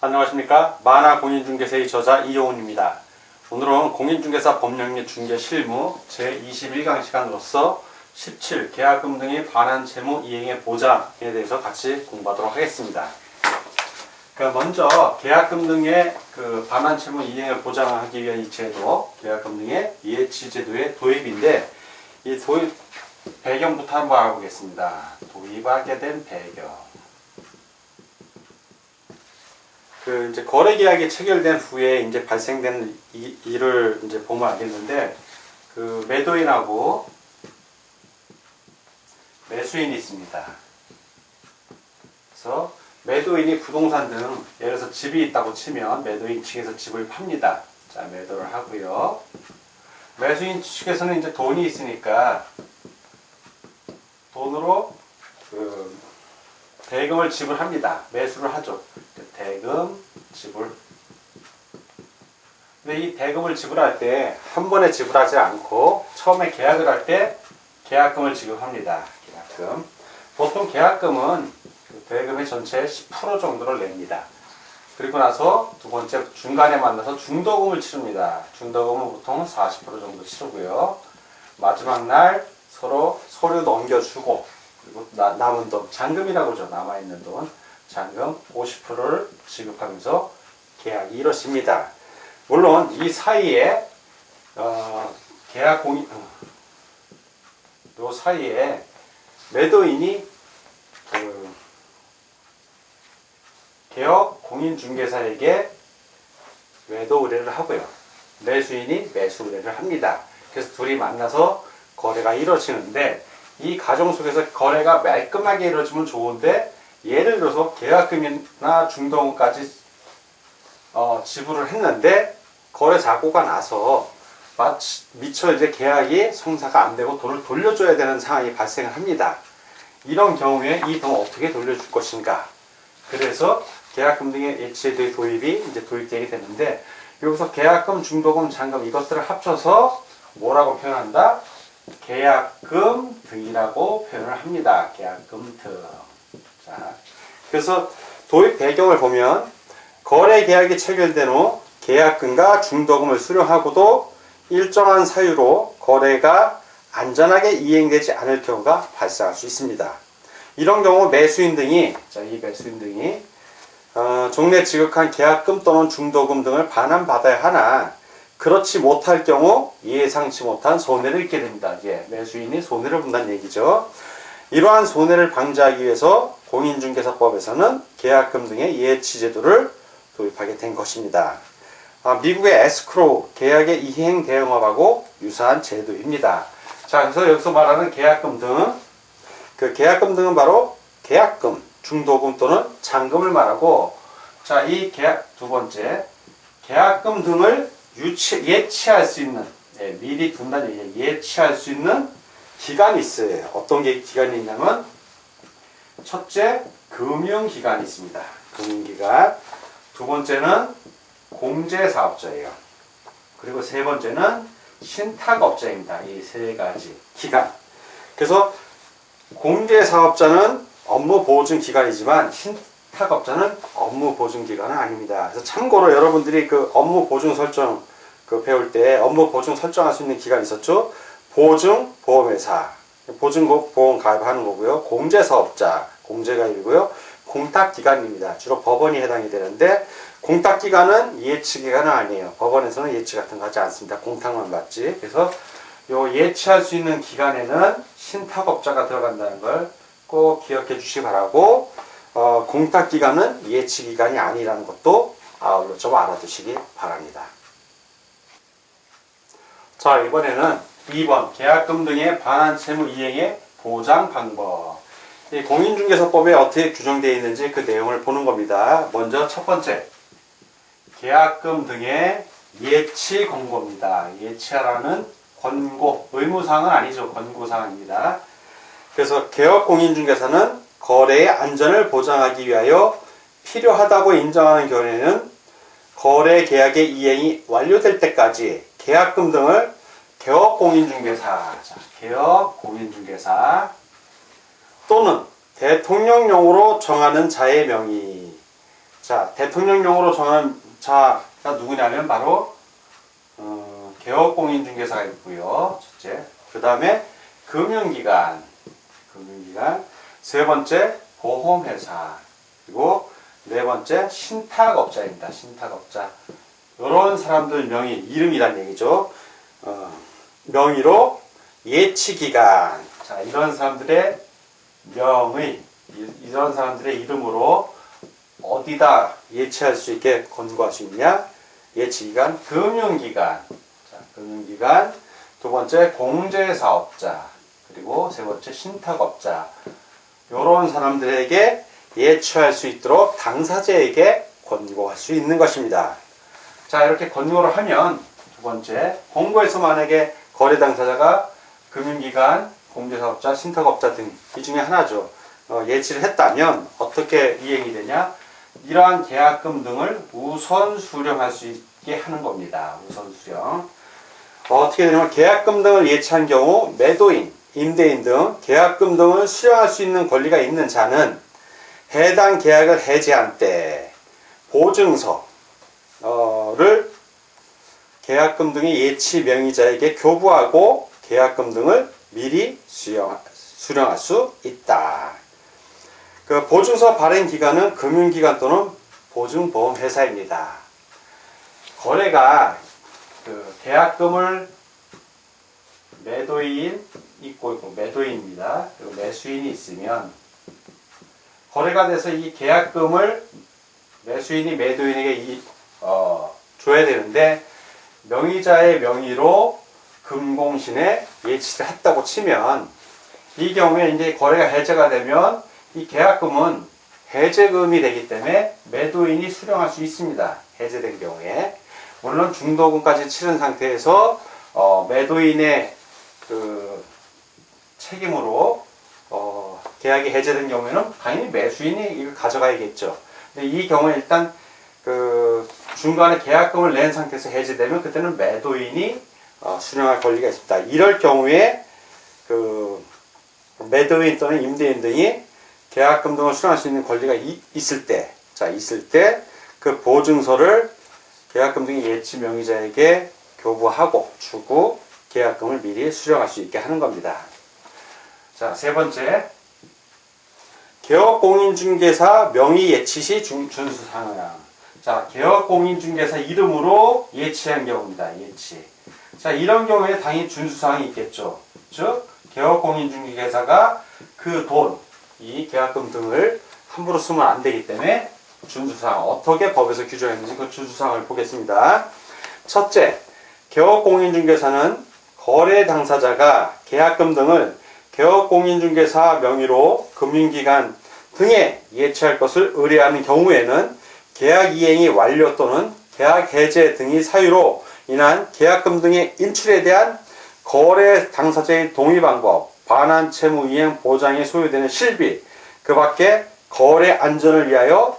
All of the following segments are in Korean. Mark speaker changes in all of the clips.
Speaker 1: 안녕하십니까. 만화공인중개사의 저자 이용훈입니다. 오늘은 공인중개사 법령및 중개실무 제21강 시간으로서 17 계약금 등의 반환 채무 이행의 보장에 대해서 같이 공부하도록 하겠습니다. 먼저 계약금 등의 반환 채무 이행을 보장하기 위한 이 제도, 계약금 등의 예치 제도의 도입인데, 이 도입 배경부터 한번 알아보겠습니다. 도입하게 된 배경. 이제 거래계약이 체결된 후에 이제 발생된 일을 이제 보면 알겠는데, 매도인하고 매수인이 있습니다. 그래서 매도인이 부동산 등, 예를 들어서 집이 있다고 치면 매도인 측에서 집을 팝니다. 자, 매도를 하고요. 매수인 측에서는 이제 돈이 있으니까 돈으로 대금을 지불합니다. 매수를 하죠. 대금 지불. 근데 이 대금을 지불할 때 한 번에 지불하지 않고 처음에 계약을 할 때 계약금을 지급합니다. 계약금. 보통 계약금은 대금의 전체의 10% 정도를 냅니다. 그리고 나서 두 번째 중간에 만나서 중도금을 치릅니다. 중도금은 보통 40% 정도 치르고요. 마지막 날 서로 서류 넘겨주고, 그리고 남은 돈, 잔금이라고 그러죠. 남아있는 돈, 잔금 50%를 지급하면서 계약이 이루어집니다. 물론 이 사이에 요 사이에 매도인이 개업 공인중개사에게 매도 의뢰를 하고요. 매수인이 매수 의뢰를 합니다. 그래서 둘이 만나서 거래가 이루어지는데, 이 과정 속에서 거래가 말끔하게 이루어지면 좋은데, 예를 들어서 계약금이나 중도금까지 지불을 했는데 거래 사고가 나서 미처 이제 계약이 성사가 안 되고 돈을 돌려줘야 되는 상황이 발생을 합니다. 이런 경우에 이 돈 어떻게 돌려줄 것인가? 그래서 계약금 등의 예치제도의 도입이 이제 도입되게 되는데, 여기서 계약금, 중도금, 잔금 이것들을 합쳐서 뭐라고 표현한다? 계약금 등이라고 표현을 합니다. 계약금 등. 자, 그래서 도입 배경을 보면, 거래 계약이 체결된 후 계약금과 중도금을 수령하고도 일정한 사유로 거래가 안전하게 이행되지 않을 경우가 발생할 수 있습니다. 이런 경우 매수인 등이, 이 매수인 등이 종래 지급한 계약금 또는 중도금 등을 반환받아야 하나, 그렇지 못할 경우 예상치 못한 손해를 입게 됩니다. 매수인이 손해를 본다는 얘기죠. 이러한 손해를 방지하기 위해서 공인중개사법에서는 계약금 등의 예치제도를 도입하게 된 것입니다. 미국의 에스크로우, 계약의 이행 대응업하고 유사한 제도입니다. 자, 그래서 여기서 말하는 계약금 등은, 계약금 등은 바로 계약금, 중도금 또는 잔금을 말하고, 자, 이 두 번째, 계약금 등을 예치할 수 있는, 미리 둔다는 얘기예요. 예치할 수 있는 기간이 있어요. 어떤 기간이 있냐면, 첫째, 금융기간이 있습니다. 금융기간. 두 번째는 공제사업자예요. 그리고 세 번째는 신탁업자입니다. 이 세 가지 기간. 그래서 공제사업자는 업무보증기간이지만 신탁업자는 업무보증기간은 아닙니다. 그래서 참고로 여러분들이 업무보증 설정 배울 때 업무보증 설정할 수 있는 기간이 있었죠. 보증, 보험회사, 보증보험 가입하는 거고요. 공제사업자, 공제가입이고요. 공탁기간입니다. 주로 법원이 해당이 되는데, 공탁기간은 예치기간은 아니에요. 법원에서는 예치 같은 거 하지 않습니다. 공탁만 받지. 그래서 요 예치할 수 있는 기간에는 신탁업자가 들어간다는 걸 꼭 기억해 주시기 바라고, 공탁기간은 예치기간이 아니라는 것도 아울러 좀 알아두시기 바랍니다. 자, 이번에는 2번 계약금 등의 반환 채무 이행의 보장 방법. 이 공인중개사법에 어떻게 규정되어 있는지 그 내용을 보는 겁니다. 먼저 첫 번째, 계약금 등의 예치 권고입니다. 예치하라는 권고, 의무사항은 아니죠. 권고사항입니다. 그래서 개업공인중개사는 거래의 안전을 보장하기 위하여 필요하다고 인정하는 경우에는 거래 계약의 이행이 완료될 때까지 계약금 등을 개업공인중개사 또는 대통령령으로 정하는 자의 명의. 자, 대통령령으로 정하는 자가 누구냐면 바로 개업공인중개사가 있고요. 첫째. 그 다음에 금융기관. 세 번째 보험회사. 그리고 네 번째 신탁업자입니다. 신탁업자. 이런 사람들 명의, 이름이란 얘기죠. 명의로 예치기간. 자, 이런 사람들의 명의, 이런 사람들의 이름으로 어디다 예치할 수 있게 권고할 수 있냐? 예치기간, 금융기관. 자, 금융기관. 두 번째 공제사업자. 그리고 세 번째 신탁업자. 이런 사람들에게 예치할 수 있도록 당사자에게 권고할 수 있는 것입니다. 자, 이렇게 권고를 하면 두 번째, 공고에서 만약에 거래 당사자가 금융기관, 공제사업자, 신탁업자 등 이 중에 하나죠. 예치를 했다면 어떻게 이행이 되냐? 이러한 계약금 등을 우선 수령할 수 있게 하는 겁니다. 우선 수령. 어떻게 되냐면 계약금 등을 예치한 경우 매도인, 임대인 등 계약금 등을 수령할 수 있는 권리가 있는 자는 해당 계약을 해지한 때 보증서를 계약금 등의 예치 명의자에게 교부하고 계약금 등을 미리 수령할 수 있다. 그 보증서 발행 기관은 금융기관 또는 보증보험회사입니다. 거래가 그 계약금을 매도인 있고 매도인입니다. 그리고 매수인이 있으면 거래가 돼서 이 계약금을 매수인이 매도인에게 줘야 되는데 명의자의 명의로 금공신에 예치를 했다고 치면 이 경우에 이제 거래가 해제가 되면 이 계약금은 해제금이 되기 때문에 매도인이 수령할 수 있습니다. 해제된 경우에 물론 중도금까지 치른 상태에서 매도인의 그 책임으로 계약이 해제된 경우에는 당연히 매수인이 이걸 가져가야겠죠. 근데 이 경우에 일단 그 중간에 계약금을 낸 상태에서 해제되면 그때는 매도인이 수령할 권리가 있습니다. 이럴 경우에 그 매도인 또는 임대인 등이 계약금 등을 수령할 수 있는 권리가 있을 때 그 보증서를 계약금 등의 예치 명의자에게 교부하고 주고 계약금을 미리 수령할 수 있게 하는 겁니다. 자, 세 번째. 개업공인중개사 명의 예치 시 준수사항. 자, 개업공인중개사 이름으로 예치한 경우입니다. 예치. 자, 이런 경우에 당연히 준수사항이 있겠죠. 즉, 개업공인중개사가 그 돈, 이 계약금 등을 함부로 쓰면 안 되기 때문에 준수사항, 어떻게 법에서 규정했는지 그 준수사항을 보겠습니다. 첫째, 개업공인중개사는 거래 당사자가 계약금 등을 개업공인중개사 명의로 금융기관 등에 예치할 것을 의뢰하는 경우에는 계약 이행이 완료 또는 계약 해제 등의 사유로 인한 계약금 등의 인출에 대한 거래 당사자의 동의 방법, 반환 채무 이행 보장에 소요되는 실비, 그 밖에 거래 안전을 위하여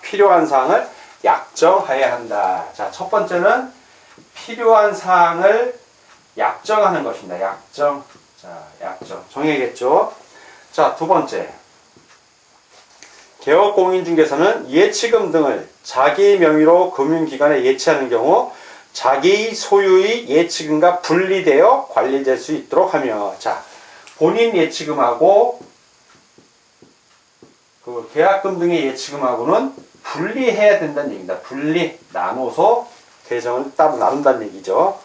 Speaker 1: 필요한 사항을 약정하여야 한다. 자, 첫 번째는 필요한 사항을 약정하는 것입니다. 약정. 자, 약정. 정해야겠죠. 자, 두 번째. 개업공인중개사는 예치금 등을 자기 명의로 금융기관에 예치하는 경우 자기 소유의 예치금과 분리되어 관리될 수 있도록 하며, 자, 본인 예치금하고 그 계약금 등의 예치금하고는 분리해야 된다는 얘기입니다. 분리, 나눠서 계정을 따로 나눈다는 얘기죠.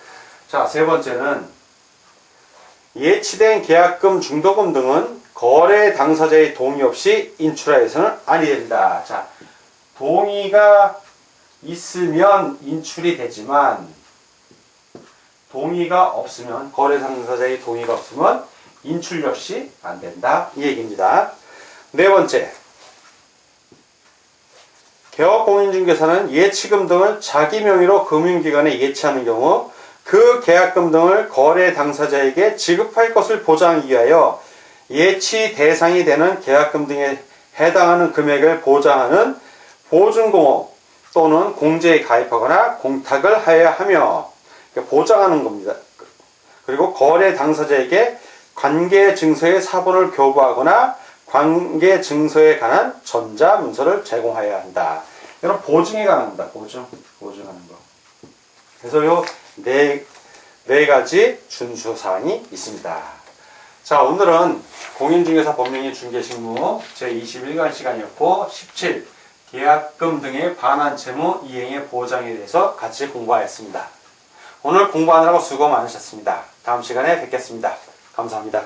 Speaker 1: 자, 세 번째는 예치된 계약금, 중도금 등은 거래 당사자의 동의 없이 인출하여서는 아니 된다. 자, 동의가 있으면 인출이 되지만 동의가 없으면, 거래 당사자의 동의가 없으면 인출 역시 안 된다. 이 얘기입니다. 네 번째. 개업공인중개사는 예치금 등을 자기 명의로 금융기관에 예치하는 경우 그 계약금 등을 거래 당사자에게 지급할 것을 보장하기 위하여 예치 대상이 되는 계약금 등에 해당하는 금액을 보장하는 보증공업 또는 공제에 가입하거나 공탁을 하여야 하며, 보장하는 겁니다. 그리고 거래 당사자에게 관계 증서의 사본을 교부하거나 관계 증서에 관한 전자 문서를 제공하여야 한다. 이런 보증에 관한 겁니다. 보증하는 거. 그래서 요 네 가지 준수 사항이 있습니다. 자, 오늘은 공인중개사 법령의 중개직무 제21강 시간이었고 17 계약금 등의 반환 채무 이행의 보장에 대해서 같이 공부하였습니다. 오늘 공부하느라고 수고 많으셨습니다. 다음 시간에 뵙겠습니다. 감사합니다.